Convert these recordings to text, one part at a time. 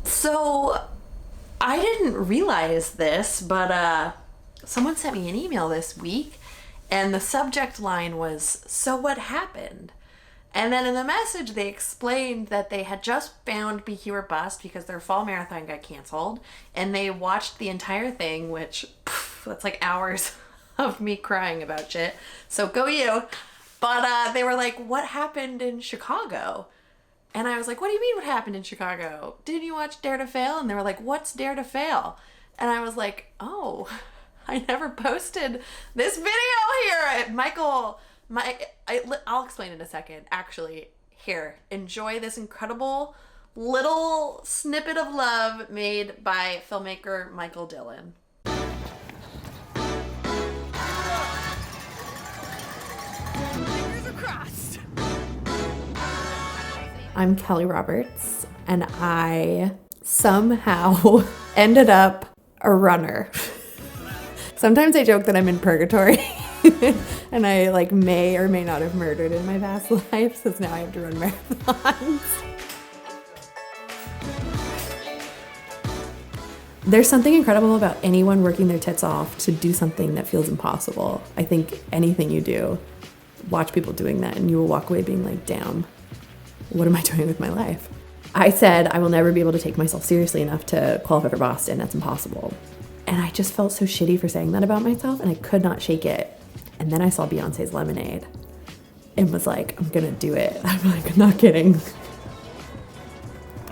So I didn't realize this, but someone sent me an email this week, and the subject line was, "So what happened?" And then in the message, they explained that they had just found BQ or Bust because their fall marathon got canceled, and they watched the entire thing, which, that's like hours of me crying about shit. So go you. But they were like, "What happened in Chicago?" And I was like, "What do you mean what happened in Chicago? Didn't you watch Dare to Fail?" And they were like, "What's Dare to Fail?" And I was like, "Oh, I never posted this video here." I'll explain in a second. Actually, here, enjoy this incredible little snippet of love made by filmmaker Michael Dillon. Fingers crossed. I'm Kelly Roberts, and I somehow ended up a runner. Sometimes I joke that I'm in purgatory, and I may or may not have murdered in my past life, since now I have to run marathons. There's something incredible about anyone working their tits off to do something that feels impossible. I think anything you do, watch people doing that, and you will walk away being like, damn. What am I doing with my life? I said I will never be able to take myself seriously enough to qualify for Boston. That's impossible. And I just felt so shitty for saying that about myself, and I could not shake it. And then I saw Beyonce's Lemonade and was like, I'm gonna do it. I'm like, not kidding.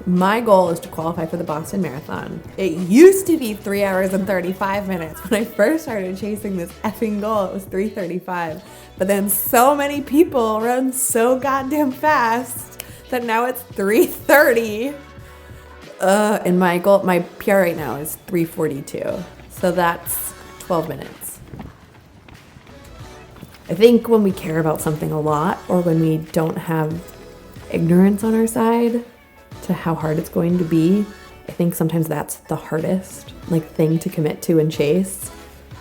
My goal is to qualify for the Boston Marathon. It used to be 3 hours and 35 minutes. When I first started chasing this effing goal, it was 3:35. But then so many people run so goddamn fast that now it's 3:30. And my PR right now is 3:42. So that's 12 minutes. I think when we care about something a lot, or when we don't have ignorance on our side to how hard it's going to be, I think sometimes that's the hardest thing to commit to and chase.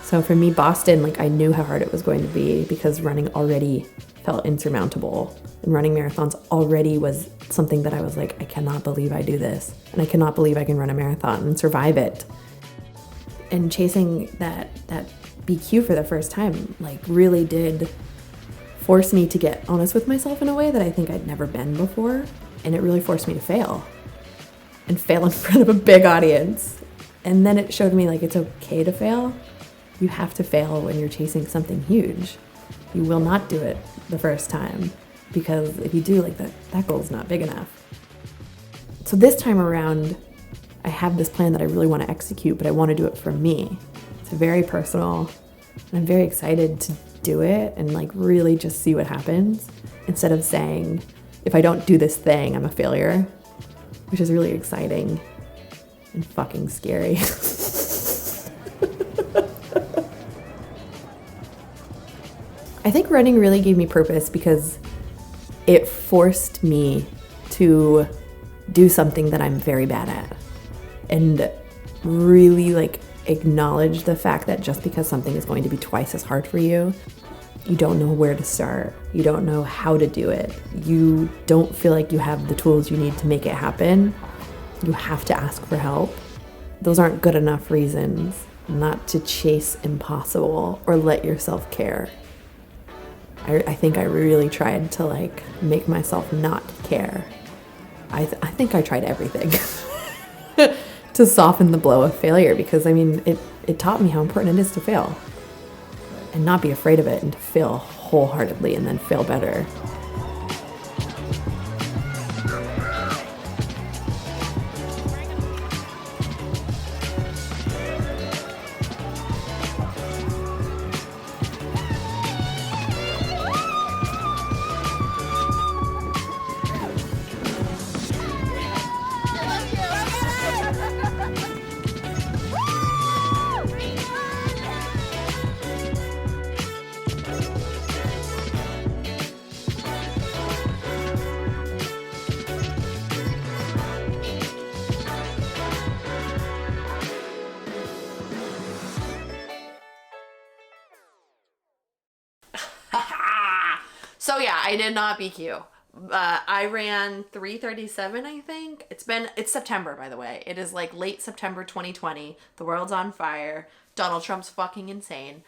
So for me, Boston, I knew how hard it was going to be because running already felt insurmountable. And running marathons already was something that I was like, I cannot believe I do this. And I cannot believe I can run a marathon and survive it. And chasing that BQ for the first time, really did force me to get honest with myself in a way that I think I'd never been before. And it really forced me to fail. And fail in front of a big audience. And then it showed me it's okay to fail. You have to fail when you're chasing something huge. You will not do it the first time, because if you do, that goal's not big enough. So this time around, I have this plan that I really want to execute, but I want to do it for me. It's very personal, and I'm very excited to do it and really just see what happens, instead of saying, if I don't do this thing, I'm a failure, which is really exciting and fucking scary. I think running really gave me purpose because it forced me to do something that I'm very bad at, and really acknowledge the fact that just because something is going to be twice as hard for you, you don't know where to start. You don't know how to do it. You don't feel like you have the tools you need to make it happen. You have to ask for help. Those aren't good enough reasons not to chase impossible or let yourself care. I think I really tried to make myself not care. I think I tried everything to soften the blow of failure, because it taught me how important it is to fail and not be afraid of it, and to fail wholeheartedly and then fail better. So yeah, I did not BQ, I ran 3:37, I think. It's September, by the way. It is like late September 2020. The world's on fire. Donald Trump's fucking insane.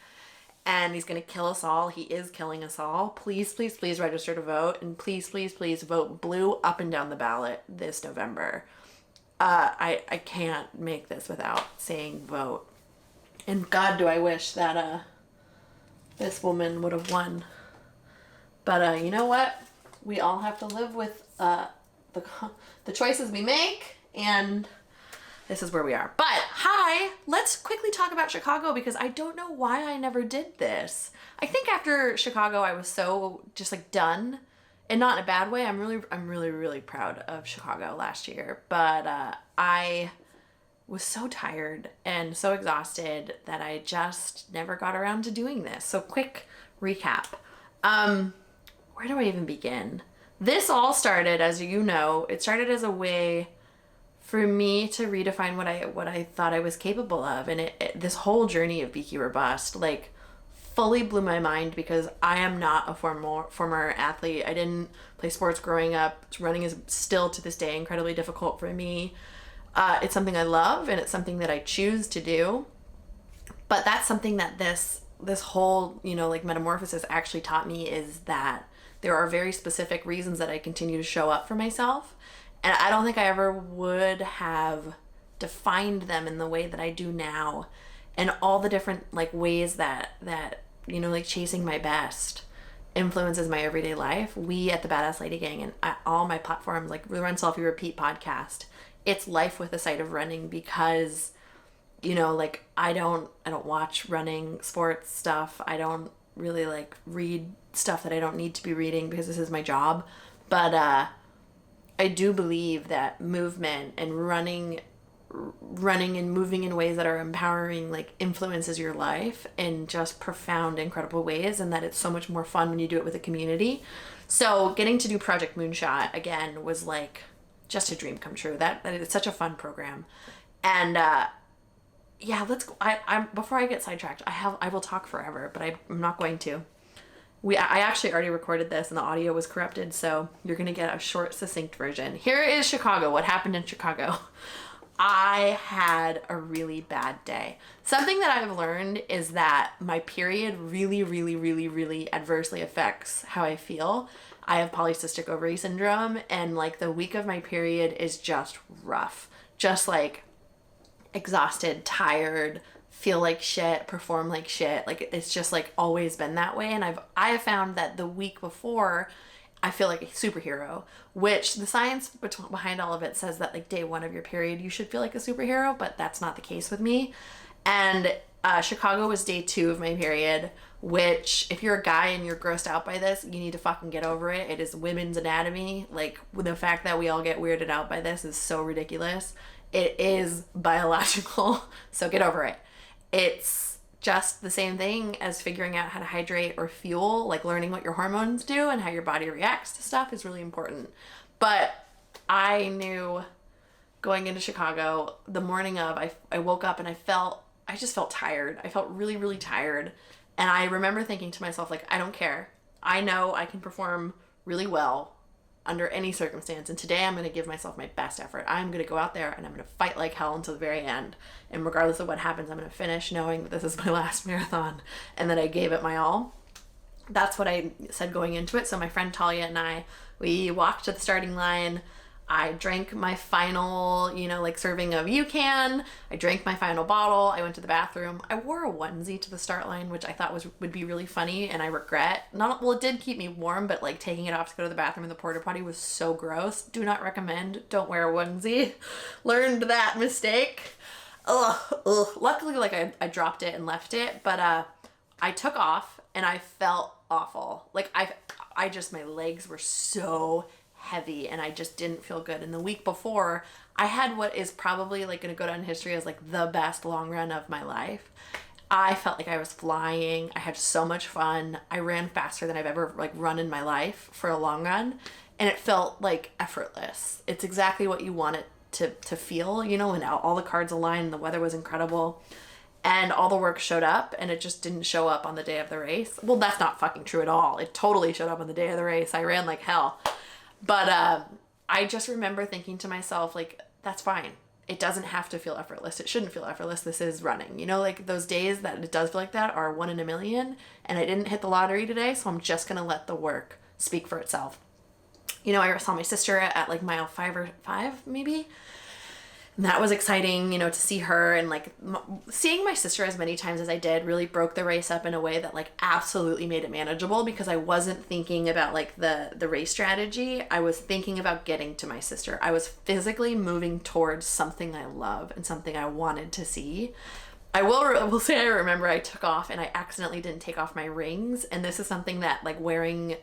And he's gonna kill us all. He is killing us all. Please, please, please register to vote. And please, please, please vote blue up and down the ballot this November. I can't make this without saying vote. And God, do I wish that this woman would have won. But you know what? We all have to live with the choices we make, and this is where we are. But hi, let's quickly talk about Chicago, because I don't know why I never did this. I think after Chicago I was so just like done, and not in a bad way. I'm really proud of Chicago last year, but I was so tired and so exhausted that I just never got around to doing this. So quick recap. Where do I even begin? This all started, as you know, it started as a way for me to redefine what I thought I was capable of. And this whole journey of Beaky Robust, like, fully blew my mind, because I am not a former athlete. I didn't play sports growing up. Running is still to this day incredibly difficult for me. It's something I love, and it's something that I choose to do. But that's something that this whole, like, metamorphosis actually taught me, is that there are very specific reasons that I continue to show up for myself. And I don't think I ever would have defined them in the way that I do now. And all the different, like, ways that like, chasing my best influences my everyday life. We at the Badass Lady Gang and all my platforms, like the Run Selfie Repeat podcast, it's life with a side of running, because, like, I don't watch running sports stuff. I don't really, like, read stuff that I don't need to be reading, because this is my job. But I do believe that movement and running and moving in ways that are empowering, like, influences your life in just profound, incredible ways, and that it's so much more fun when you do it with a community. So getting to do Project Moonshot again was, like, just a dream come true. That it's such a fun program. And yeah, let's go. I before I get sidetracked, I will talk forever, but I'm not going to. I actually already recorded this and the audio was corrupted, so you're gonna get a short, succinct version. Here is Chicago. What happened in Chicago? I had a really bad day. Something that I've learned is that my period really, really, really, really adversely affects how I feel. I have polycystic ovary syndrome, and, like, the week of my period is just rough. Just, like, exhausted, tired, feel like shit, perform like shit. Like, it's just, like, always been that way. And I have found that the week before, I feel like a superhero, which the science behind all of it says that, like, day one of your period, you should feel like a superhero, but that's not the case with me. And Chicago was day 2 of my period, which, if you're a guy and you're grossed out by this, you need to fucking get over it. It is women's anatomy. Like, the fact that we all get weirded out by this is so ridiculous. It is biological, so get over it. It's just the same thing as figuring out how to hydrate or fuel. Like, learning what your hormones do and how your body reacts to stuff is really important. But I knew going into Chicago, the morning of, I woke up and I just felt tired. I felt really, really tired. And I remember thinking to myself, like, I don't care. I know I can perform really well under any circumstance. And today I'm going to give myself my best effort. I'm going to go out there and I'm going to fight like hell until the very end. And regardless of what happens, I'm going to finish knowing that this is my last marathon and that I gave it my all. That's what I said going into it. So my friend Talia and I, we walked to the starting line. I drank my final, like, serving of UCAN. I drank my final bottle. I went to the bathroom. I wore a onesie to the start line, which I thought would be really funny, and I regret. It did keep me warm, but, like, taking it off to go to the bathroom in the porta potty was so gross. Do not recommend. Don't wear a onesie. Learned that mistake. Ugh. Luckily, like, I dropped it and left it, but I took off and I felt awful. Like, I just, my legs were so heavy and I just didn't feel good. And the week before, I had what is probably, like, going to go down in history as, like, the best long run of my life. I felt like I was flying. I had so much fun. I ran faster than I've ever, like, run in my life for a long run, and it felt, like, effortless. It's exactly what you want it to feel, when all the cards aligned and the weather was incredible. And all the work showed up, and it just didn't show up on the day of the race. Well, that's not fucking true at all. It totally showed up on the day of the race. I ran like hell. But I just remember thinking to myself, like, that's fine. It doesn't have to feel effortless. It shouldn't feel effortless. This is running. You know, like those days that it does feel like that are 1 in a million, and I didn't hit the lottery today, so I'm just going to let the work speak for itself. You know, I saw my sister at like mile 5 maybe. And that was exciting, you know, to see her, and like seeing my sister as many times as I did really broke the race up in a way that like absolutely made it manageable, because I wasn't thinking about like the race strategy. I was thinking about getting to my sister. I was physically moving towards something I love and something I wanted to see. I will say I remember I took off and I accidentally didn't take off my rings, and this is something that like wearing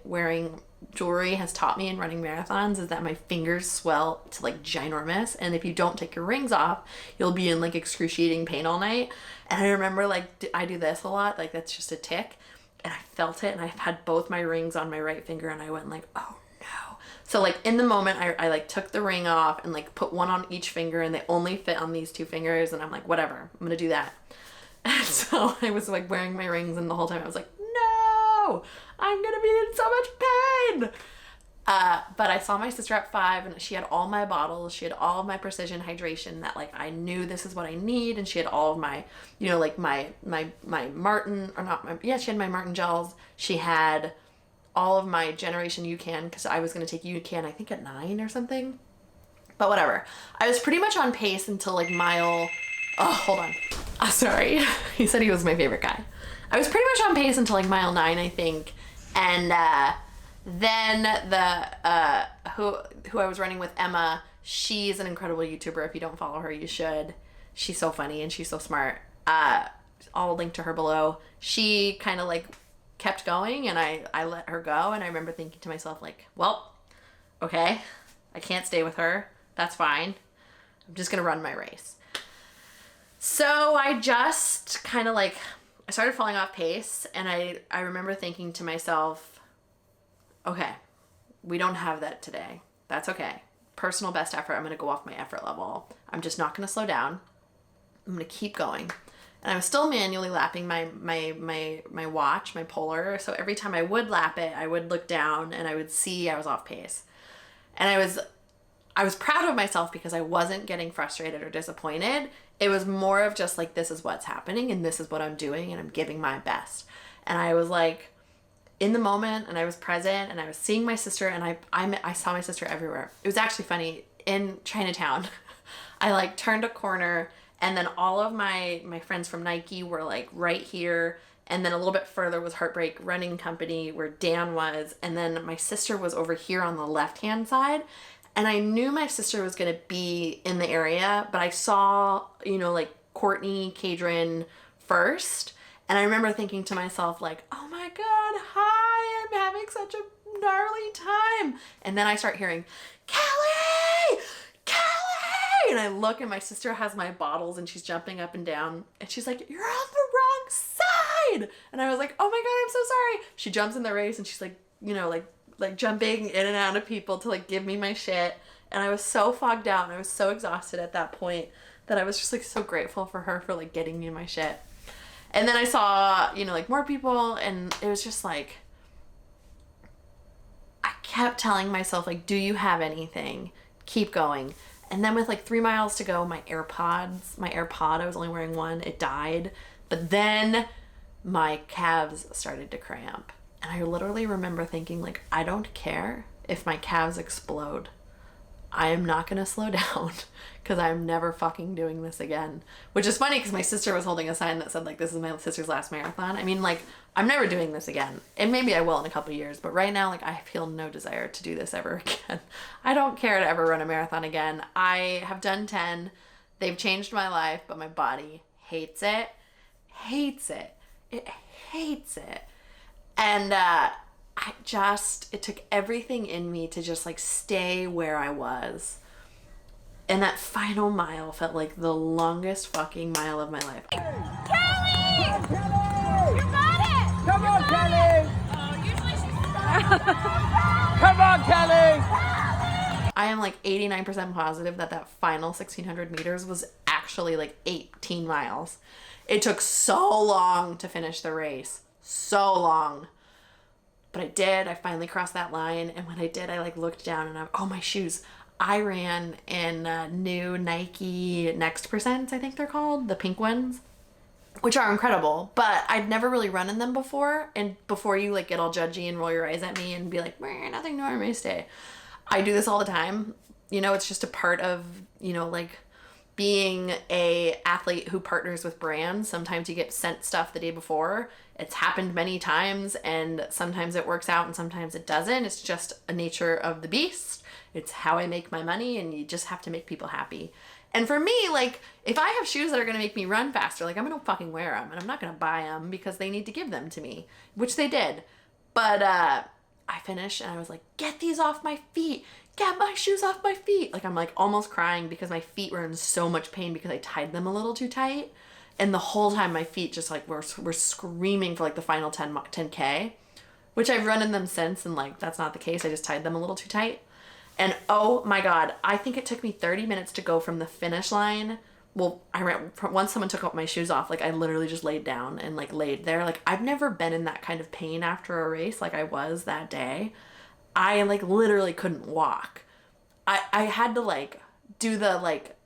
jewelry has taught me in running marathons, is that my fingers swell to like ginormous, and if you don't take your rings off, you'll be in like excruciating pain all night. And I remember like I do this a lot, like that's just a tick, and I felt it, and I had both my rings on my right finger, and I went like, oh no. So like in the moment I like took the ring off and like put one on each finger, and they only fit on these 2 fingers, and I'm like, whatever, I'm gonna do that. And so I was like wearing my rings, and the whole time I was like, no, I'm gonna be in so much pain. But I saw my sister at 5, and she had all my bottles. She had all of my precision hydration that like I knew this is what I need, and she had all of my, you know, like my Martin, or not my, yeah, she had my Martin gels. She had all of my Generation UCAN, because I was going to take UCAN I think at 9 or something, but whatever. I was pretty much on pace until like mile, oh hold on, sorry, he said he was my favorite guy. I was pretty much on pace until like mile 9 I think, and then the who I was running with, Emma, she's an incredible YouTuber. If you don't follow her, you should. She's so funny and she's so smart. I'll link to her below. She kind of like kept going, and I let her go, and I remember thinking to myself like, well, okay, I can't stay with her. That's fine. I'm just gonna run my race. So I just kind of like, I started falling off pace, and I remember thinking to myself, okay, we don't have that today. That's okay. Personal best effort, I'm gonna go off my effort level. I'm just not gonna slow down. I'm gonna keep going. And I was still manually lapping my watch, my polar. So every time I would lap it, I would look down and I would see I was off pace. And I was proud of myself because I wasn't getting frustrated or disappointed. It was more of just like, this is what's happening and this is what I'm doing and I'm giving my best. And I was like in the moment, and I was present, and I was seeing my sister, and I saw my sister everywhere. It was actually funny. In Chinatown, I like turned a corner, and then all of my friends from Nike were like right here. And then a little bit further was Heartbreak Running Company, where Dan was. And then my sister was over here on the left-hand side. And I knew my sister was going to be in the area, but I saw, you know, like Courtney, Kadrin first. And I remember thinking to myself like, oh my God, hi, I'm having such a gnarly time. And then I start hearing, Kelly! Kelly! And I look, and my sister has my bottles, and she's jumping up and down, and she's like, you're on the wrong side. And I was like, oh my God, I'm so sorry. She jumps in the race, and she's like, you know, like jumping in and out of people to like give me my shit. And I was so fogged out, and I was so exhausted at that point that I was just like so grateful for her for like getting me my shit. And then I saw, you know, like more people, and it was just like, I kept telling myself like, do you have anything? Keep going. And then with like 3 miles to go, my AirPod, I was only wearing one, it died. But then my calves started to cramp. And I literally remember thinking like, I don't care if my calves explode. I am not going to slow down, because I'm never fucking doing this again. Which is funny, because my sister was holding a sign that said like, this is my sister's last marathon. I mean, like, I'm never doing this again. And maybe I will in a couple years, but right now, like, I feel no desire to do this ever again. I don't care to ever run a marathon again. I have done 10. They've changed my life, but my body hates it. Hates it. It hates it. And it took everything in me to just like stay where I was. And that final mile felt like the longest fucking mile of my life. Kelly! You got it! Come on, Kelly! Oh, usually she's Come on, Kelly! I am like 89% positive that final 1600 meters was actually like 18 miles. It took so long to finish the race. So long. But But I did. I finally crossed that line. And when I did, I like looked down and my shoes. I ran in new Nike Next Percents, I think they're called, the pink ones, which are incredible. But I'd never really run in them before. And before you like get all judgy and roll your eyes at me and be like, nothing new on race day. I do this all the time. You know, it's just a part of, you know, like being a athlete who partners with brands. Sometimes you get sent stuff the day before. It's happened many times, and sometimes it works out and sometimes it doesn't. It's just a nature of the beast. It's how I make my money, and you just have to make people happy. And for me, like, if I have shoes that are going to make me run faster, like, I'm going to fucking wear them, and I'm not going to buy them because they need to give them to me, which they did. But I finished and I was like, get these off my feet. Get my shoes off my feet. Like, I'm like almost crying because my feet were in so much pain because I tied them a little too tight. And the whole time my feet just like were screaming for like the final 10K, which I've run in them since, and like that's not the case. I just tied them a little too tight. And oh my God, I think it took me 30 minutes to go from the finish line. Well, I ran, once someone took my shoes off, like I literally just laid down and like laid there. Like I've never been in that kind of pain after a race like I was that day. I like literally couldn't walk. I had to like do the like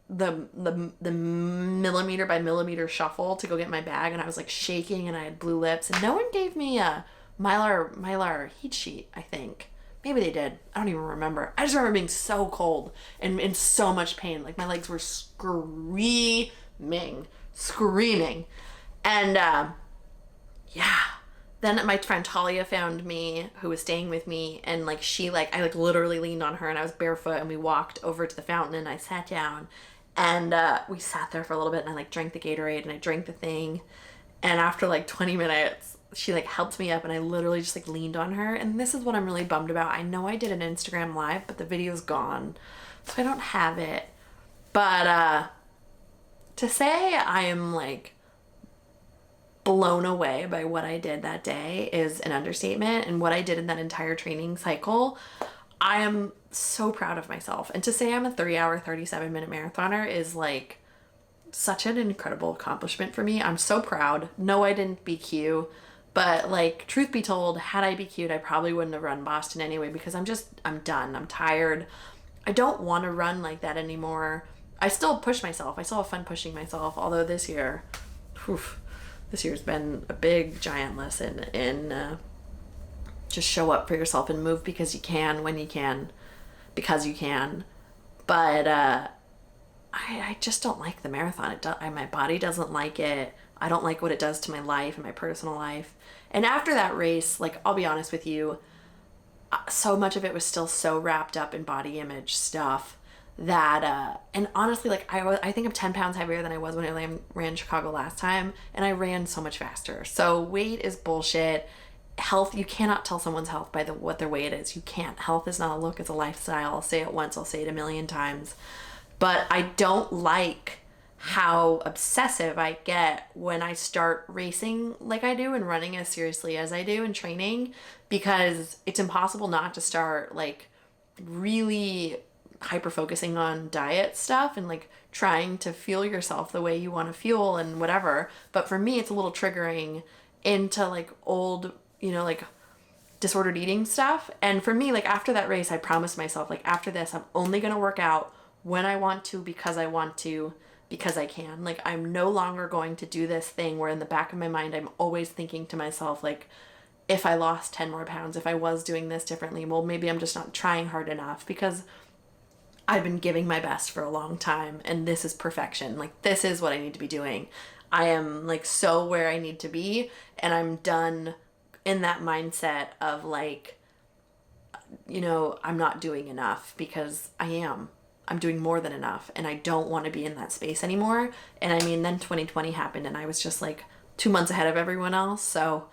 the millimeter by millimeter shuffle to go get my bag, and I was like shaking and I had blue lips, and no one gave me a Mylar heat sheet, I think. Maybe they did. I don't even remember. I just remember being so cold and in so much pain. Like my legs were screaming. And yeah. Then my friend Talia found me, who was staying with me, and like I like literally leaned on her, and I was barefoot, and we walked over to the fountain, and I sat down, and we sat there for a little bit, and I like drank the Gatorade, and I drank the thing, and after like 20 minutes, she like helped me up, and I literally just like leaned on her. And this is what I'm really bummed about. I know I did an Instagram live, but the video's gone, so I don't have it. But to say I am like blown away by what I did that day is an understatement. And what I did in that entire training cycle, I am so proud of myself. And to say I'm a 3-hour 37-minute marathoner is like such an incredible accomplishment for me. I'm so proud. No, I didn't BQ, but like truth be told, had I BQ'd, I probably wouldn't have run Boston anyway, because I'm done. I'm tired. I don't want to run like that anymore. I still push myself. I still have fun pushing myself, although this year's been a big giant lesson in just show up for yourself and move because you can, when you can, because you can. But I just don't like the marathon. My body doesn't like it. I don't like what it does to my life and my personal life. And after that race, like, I'll be honest with you, so much of it was still so wrapped up in body image stuff that and honestly, like, I think I'm 10 pounds heavier than I was when I ran Chicago last time, and I ran so much faster. So weight is bullshit. Health, you cannot tell someone's health by what their weight is. You can't. Health is not a look, it's a lifestyle. I'll say it once, I'll say it a million times. But I don't like how obsessive I get when I start racing like I do and running as seriously as I do and training, because it's impossible not to start like really hyper focusing on diet stuff and like trying to fuel yourself the way you want to fuel and whatever. But for me, it's a little triggering into like old, like disordered eating stuff. And for me, like after that race, I promised myself, like after this, I'm only going to work out when I want to, because I want to, because I can. Like, I'm no longer going to do this thing where in the back of my mind, I'm always thinking to myself, like, if I lost 10 more pounds, if I was doing this differently, well, maybe I'm just not trying hard enough, because I've been giving my best for a long time, and this is perfection. Like, this is what I need to be doing. I am like so where I need to be, and I'm done in that mindset of like, I'm not doing enough, because I'm doing more than enough, and I don't want to be in that space anymore. And I mean, then 2020 happened, and I was just like 2 months ahead of everyone else. So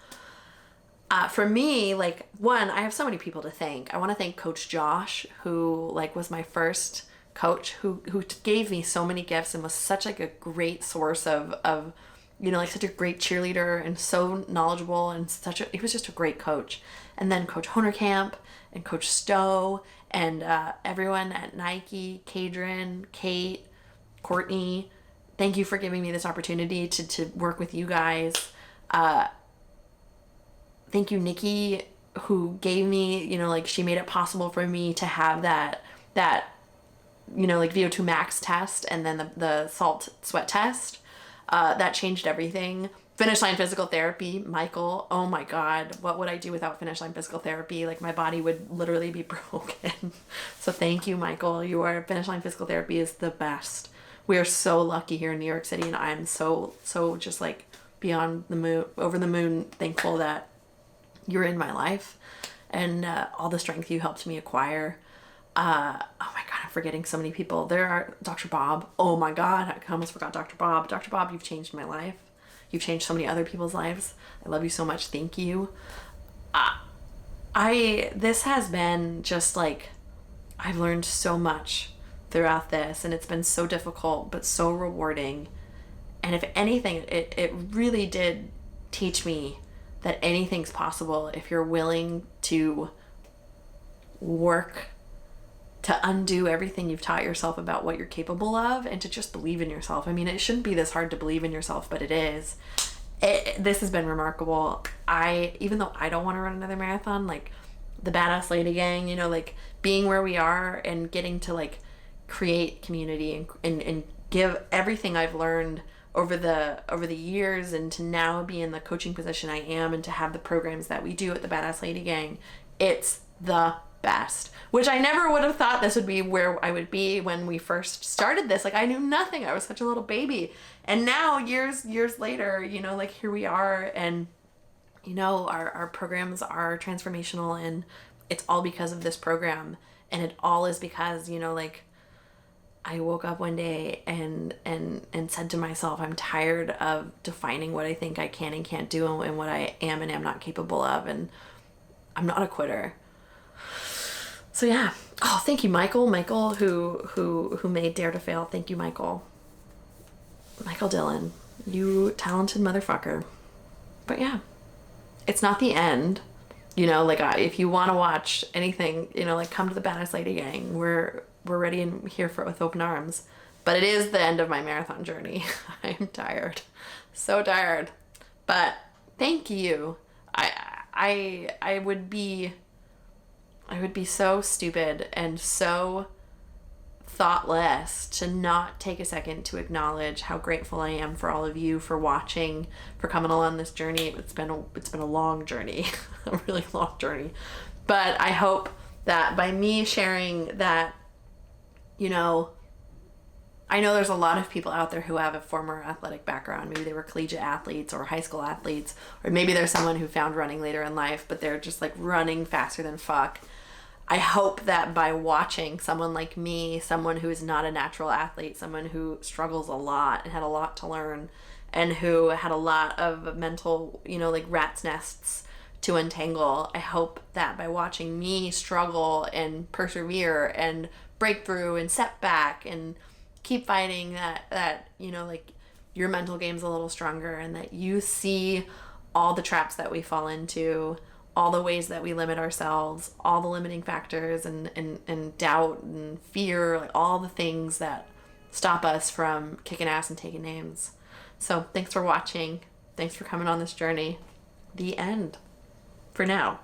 for me, like, one, I have so many people to thank. I want to thank Coach Josh, who like was my first coach, who gave me so many gifts and was such like a great source of like such a great cheerleader and so knowledgeable, and he was just a great coach. And then Coach Honerkamp and Coach Stowe and everyone at Nike, Kadrin, Kate, Courtney, thank you for giving me this opportunity to work with you guys. Thank you, Nikki, who gave me, you know, like she made it possible for me to have that you know, like VO2 max test and then the salt sweat test. That changed everything. Finish Line Physical Therapy, Michael, oh my God, what would I do without Finish Line Physical Therapy? Like my body would literally be broken. So thank you, Michael. Finish Line Physical Therapy is the best. We are so lucky here in New York City, and I'm so just like beyond the moon, over the moon, thankful that you're in my life and all the strength you helped me acquire. Oh my God, I'm forgetting so many people. There are Dr. Bob. Oh my God, I almost forgot Dr. Bob. Dr. Bob, you've changed my life. You've changed so many other people's lives. I love you so much. Thank you. This has been just like, I've learned so much throughout this, and it's been so difficult, but so rewarding. And if anything, it really did teach me that anything's possible if you're willing to work to undo everything you've taught yourself about what you're capable of, and to just believe in yourself. I mean, it shouldn't be this hard to believe in yourself, but it is. This has been remarkable. Even though I don't want to run another marathon, like the Badass Lady Gang, you know, like being where we are and getting to like create community and give everything I've learned over the years, and to now be in the coaching position I am, and to have the programs that we do at the Badass Lady Gang, it's the best. Which I never would have thought this would be where I would be when we first started this. Like I knew nothing. I was such a little baby. And now years later, you know, like here we are, and you know, our programs are transformational, and it's all because of this program. And it all is because, you know, like I woke up one day and said to myself, I'm tired of defining what I think I can and can't do and what I am and am not capable of, and I'm not a quitter. So yeah. Oh, thank you, Michael. Michael, who made Dare to Fail. Thank you, Michael. Michael Dillon, you talented motherfucker. But yeah, it's not the end. You know, like if you want to watch anything, you know, like come to the Badass Lady Gang. We're ready and here with open arms. But it is the end of my marathon journey. I'm tired, so tired. But thank you. I would be so stupid and so thoughtless to not take a second to acknowledge how grateful I am for all of you for watching, for coming along this journey. It's been a long journey, a really long journey. But I hope that by me sharing that, you know, I know there's a lot of people out there who have a former athletic background. Maybe they were collegiate athletes or high school athletes, or maybe there's someone who found running later in life, but they're just like running faster than fuck. I hope that by watching someone like me, someone who is not a natural athlete, someone who struggles a lot and had a lot to learn, and who had a lot of mental, you know, like rat's nests to untangle, I hope that by watching me struggle and persevere and break through and set back and keep fighting, that you know, like your mental game's a little stronger, and that you see all the traps that we fall into, all the ways that we limit ourselves, all the limiting factors and doubt and fear, like all the things that stop us from kicking ass and taking names. So thanks for watching. Thanks for coming on this journey. The end. For now.